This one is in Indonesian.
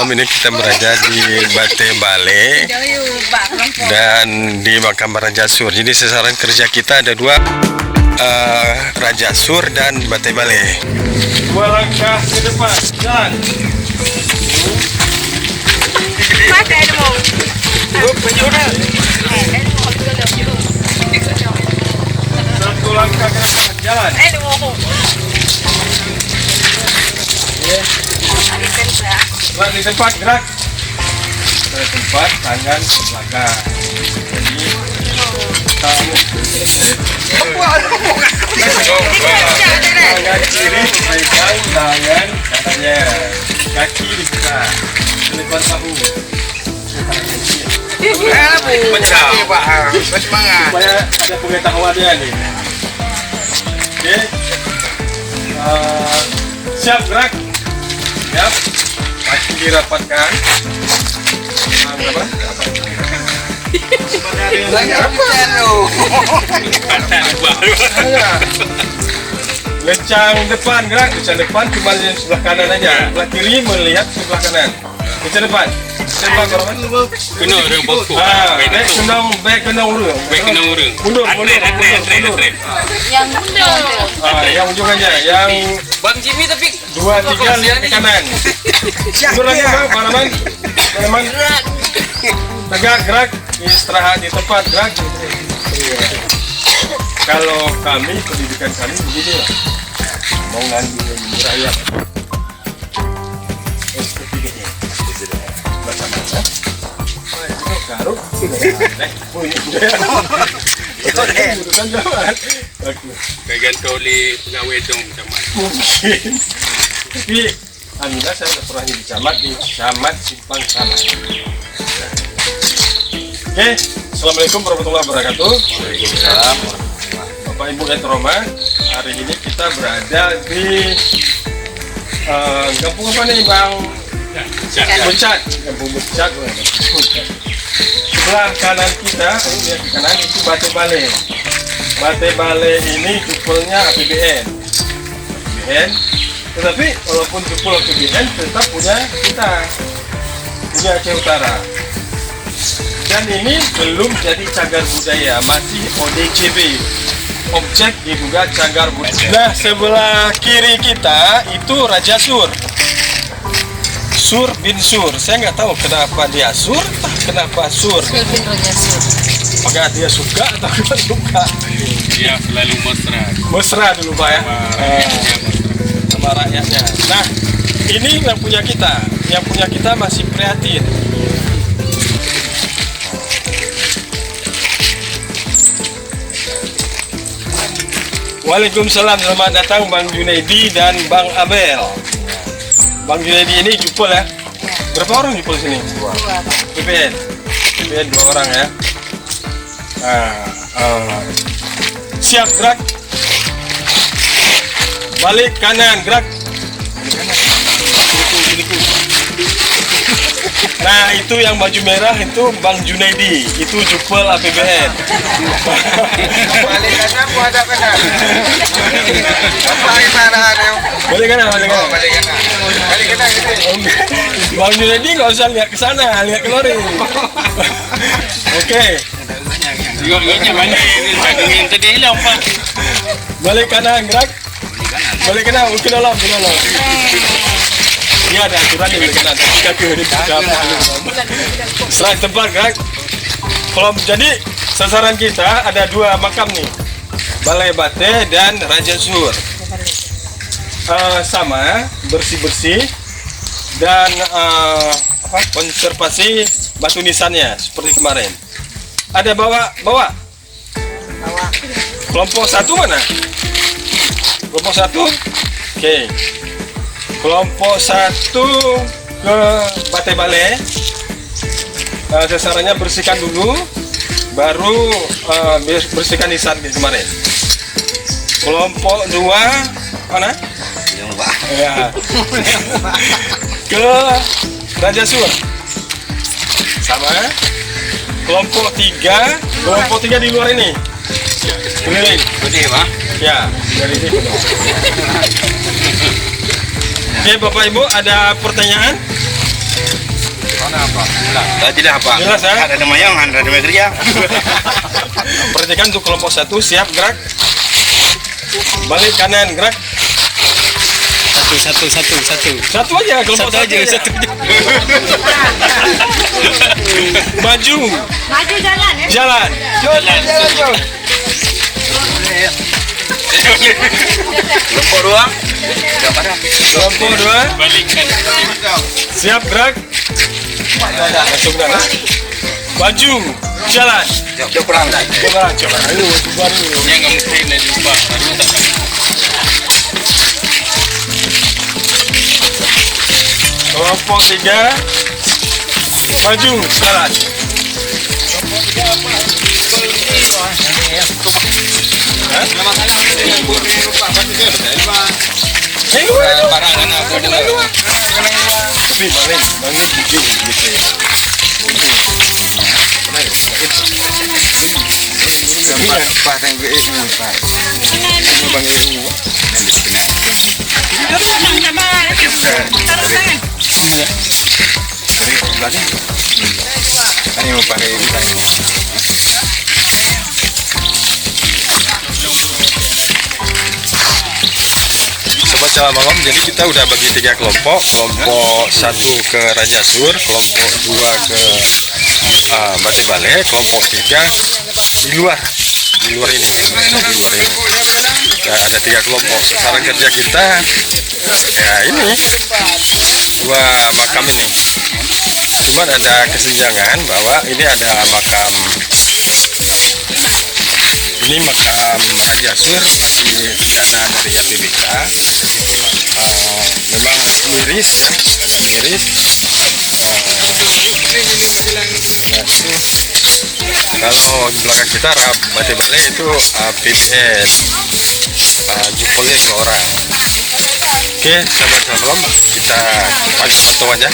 malam ini kita berada di Bate Bale dan di makam Raja Sur. Jadi sasaran kerja kita ada dua, Raja Sur dan Bate Bale. Dua langkah ke depan, jalan. Pakai demo. Satu langkah ke depan, jalan. Gerak di tempat, gerak ke tempat, tangan ke belakang. Jadi tangan kiri pegang tangan kanannya, kaki dibuka, selebar bahu. Supaya ada pengetahuannya nih. Oke, siap gerak, siap. Kaki dirapatkan. Lencang depan, gerak. Lencang depan cuma yang sebelah kanan aja. Sebelah kiri melihat sebelah kanan. Lencang depan. Kena orang bokok. Kena urung. Mundur. Yang mundur. Yang ujung aja. Yang Bang Jimmy tapi 2, 3 lihat ke kanan. Mundur lagi bang, Paraman. Tegak, gerak. Istirahat di tempat, gerak. Kalau kami, pendidikan kami begini lah. Mau ngandi rakyat. Seperti ini. Garuk, bagian toli pegawai dong camat. mungkin. Tapi alhamdulillah saya sudah pernah di camat Simpang Sana. Oke, assalamualaikum warahmatullahi wabarakatuh. Waalaikumsalam. Bapak Ibu dan Roma, hari ini kita berada di kampung apa nih Bang? Becat, kampung Becat. Sebelah kanan kita, lihat di kanan itu Bate Bale. Bate Bale ini jupulnya APBN. Tetapi walaupun jupul APBN tetap punya kita, punya Aceh Utara. Dan ini belum jadi cagar budaya, masih ODCB, objek diduga cagar budaya. Nah, sebelah kiri kita itu Raja Sur. Sur bin Sur, saya nggak tahu kenapa dia Sur, kenapa Sur. Apakah dia suka atau tidak suka? Dia selalu Mesra dulu Pak ya, sama rakyatnya. Nah, ini yang punya kita masih prihatin. Waalaikumsalam, selamat datang Bang Junaidi dan Bang Abel. Bang Junaidi ini jupul ya? Berapa orang jupul sini? 2. PPN 2 orang ya. Siap, gerak. Balik kanan, gerak. Nah, itu yang baju merah itu Bang Junaidi, itu jupul APBN. Balik kanan, hadap kanan. Balik kanan. Balik kanan gitu. Bang Junaidi nggak usah lihat ke sana, lihat ke lori. Oke. Juga mana yang tadi hilang Pak. Balik kanan, gerak. Balik kanan, ke dalam. Dia ada aturan di balik kanan. Setelah tempat, gerak. Kalau jadi sasaran kita ada 2 makam nih, Balai Bate dan Raja Sur. Sama bersih dan konservasi batu nisannya seperti kemarin. Ada bawa kelompok 1 mana? Kelompok 1, oke. Kelompok 1 ke Bate Bale. Sasarannya bersihkan dulu, baru bersihkan nisan kemarin. Kelompok 2 mana? Ya. Ke Raja Sur sama. Kelompok 3 di luar ini keliling. Gede Pak. Ya, dari sini. Oke Bapak Ibu, ada pertanyaan? Tadi dah apa? Jelas ya? Ada mayang, ada megria. Perhatikan untuk kelompok 1, siap, gerak. Balik kanan, gerak. Satu. Satu aja, kelompok satu aja. Maju, Maju jalan ya. jalan. Jalan, Jom. Kelompok 2. Kelompok 2, Balikkan. siap, gerak. Langsung gerak. Maju, jalan. Coba. Coba. Ayo, bubar dulu. Yang nggak mesti nak jumpa. Kelompok 3, maju, jalan. Barang anak aku dulu. Tapi balik ujung gitu ya. Pak, yang ini, Pak. Bang EU. Taruh tangan. Ini mau pakai ini. Sobat Jawa Malam, jadi kita udah bagi 3 kelompok. Kelompok 1 ke Raja Sur, kelompok 2 ke Bati Bale, kelompok 3 di luar ini. Ya, ada 3 kelompok. Saran kerja kita ya ini 2 makam ini. Cuman ada kesenjangan bahwa ini ada makam Raja Sur, tapi dana dari APBK. Memang miris ya, agak miris. Kalau di belakang kita Bati Bale itu PBS Jupolnya 2 orang. Oke, sahabat Jawa Malam, kita potong aja.